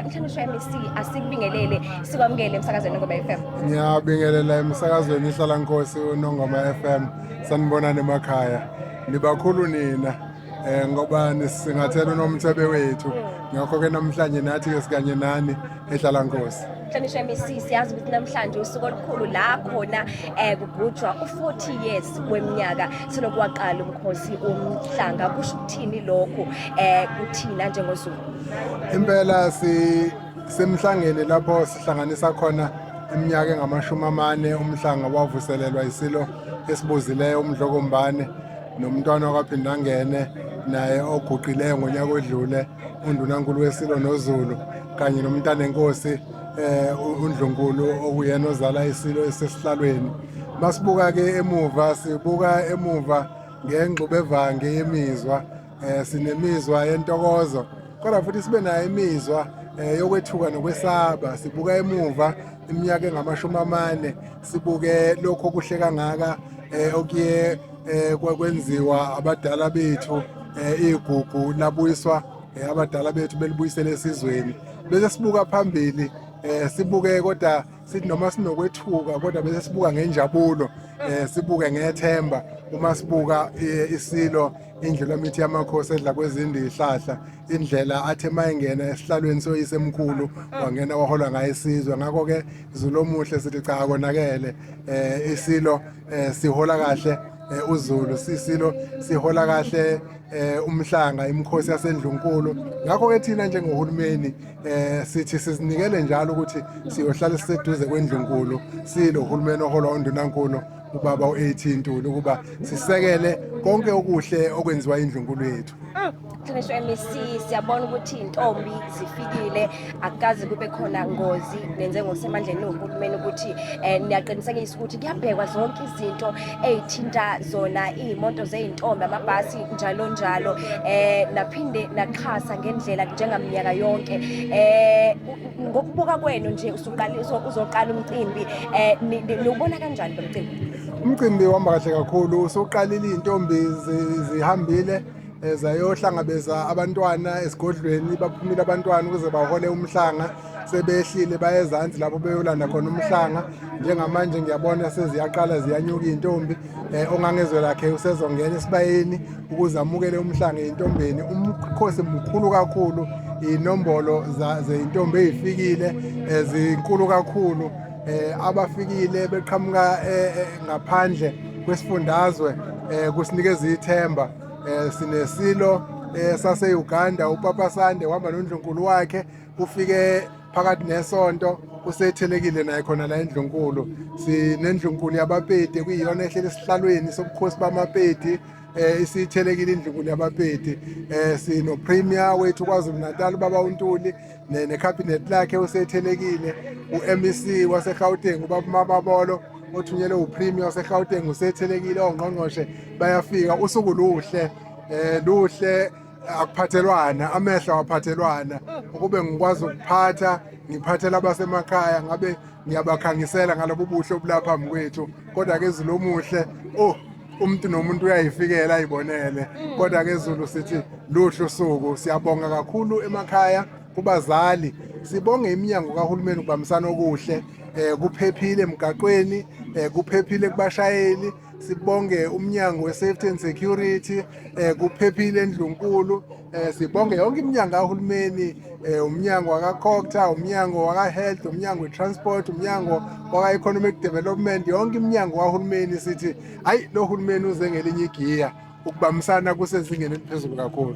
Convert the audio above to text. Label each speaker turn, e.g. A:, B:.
A: Mhlonishwa MEC asikubingelele sikwamukele emsakazweni Nongoma FM.
B: Ngiyabingelela emsakazweni ihlala Nkosi uNongoma FM sanibonana emakhaya. Nibakhulu nina ngoba nisingathela unomthebe wethu. Ngakho ke namhlanje nathi ke sikanye nani ehlala Nkosi.
A: Mhlonishwa MEC siyazi ukuthi namhlanje usuku olukhulu la khona kugujwa u40 years weminyaka selokhu waqala umkhosi omhlanga. Kusho ukuthini lokho kuthina njengoZulu?
B: Impela semhlangene lapho sihlanganisa khona iminyaka engamashumi 40 umhlanga wavuselelwa isilo esibuzileyo uMdlokombane nomntwana wakaphinda angene naye oguqileyo ngonyaka odlule undunankulu wesilo noZulu kanye nomntana enkosi uNdlunkulu okuyena ozala isilo esesihlalweni. Masibuka ke emuva sibuka emuva ngengxube evange yemizwa sinemizwa yentokozo kodwa futhi sibe nayo imizwa yokwethuka nokwesaba. Sibuka emuva iminyaka engamashumi 40 sibuke lokho kuhle kangaka okuye kwenziwa abadala bethu igugu labuyiswa abadala bethu belibuyisele esizweni bese sibuka phambili sibuke kodwa sithi noma sinokwethuka kodwa bese sibuka ngenjabulo sibuke ngethemba uma sibuka isilo indlela mithi yamakhosi edla kwezindi ihlahla indlela athe mayengena esihlalweni soyisemkhulu wangena wahola ngaye isizwe. Ngakho ke izulu omuhle sithi cha konakele isilo sihola kahle uZulu sisilo sihola kahle umhlanga imikhosi yaseNdlunkulu. Ngakho ke thina njengohulumeni sithi sizinikele njalo ukuthi siyohlala siseduze kweNdlunkulu silo uhulumeni ohola undunankulu ubaba u18 Ntuli ukuba sisekele konke okuhle okwenziwa indlunkulu yethu.
A: Mhlonishwa MEC siyabona ukuthi intombi zifikile akukaze kube khona ngozi nenze ngosemandleni nohulumeni ukuthi niyaqinisekisa ukuthi kuyabhekwa zonke izinto ezithinta zona imoto zeintombi amabhasi njalo njalo naphinde naxhasa ngendlela njengaminyaka yonke. Ngokubuka kwenu nje uzoqala umcimbi niubona kanjani lo mcimbi?
B: Umcimbi wahamba kahle kakhulu usoqalile intombi zihambile zayohlangabeza abantwana esigodlweni baphumile abantwana ukuze bahole umhlanga sebehlile bayezansi lapho beyolanda khona umhlanga. Njengamanje ngiyabona seziyaqala ziyanyuka intombi ongangezwe lakhe usezongena esibayeni ukuze amukele umhlanga eintombeni. Umkhosi mkhulu kakhulu inombolo zeintombi ezifikile zinkulu kakhulu abafikile beqhamuka ngaphandle kwesifundazwe kusinikeza ithemba. Sinesilo sase-Uganda uPapa Sande wahamba noNdlunkulu wakhe ufike phakathi nesonto usethelekile naye khona la eNdlunkulu. Sinendlunkulu yabaPedi kuyiyona ehlele esihlalweni sobukhosi bamaPedi isithelekile indlunkulu yabaPedi. Sino premier wethu kwaZulu Natal ubaba uNtuli necabinet lakhe usethelekile uMEC waseGauteng ubaba Mababolo othunyelwe uPremier waseGauteng usethelekile ongqongqoshe bayafika. Usuku luhle luhle akuphathelwana amehlo awaphathelwana ukube ngikwazi ukuphatha ngiphathela abasemakhaya ngabe ngiyabakhangisela ngalobo buhle obulapha phambi kwethu kodwa ke izulu omuhle umuntu nomuntu uyayifikela ayibonele kodwa ke izulu sithi luhle usuku. Siyabonga kakhulu emakhaya kubazali sibonge iminyango kahulumeni ukubambisana okuhle kuphephile emgaqweni kuphephile kubashayeli. Sibonge umnyango we-Safety and Security kuphephile eNdlunkulu. Sibonge yonke iminyango kahulumeni umnyango wakaCocta umnyango wakaHealth umnyango weTransport umnyango waka-Economic Development yonke iminyango kahulumeni sithi hayi lo hulumeni uze ngelinye igiya ukubambisana kusezingeni eliphezulu kakhulu.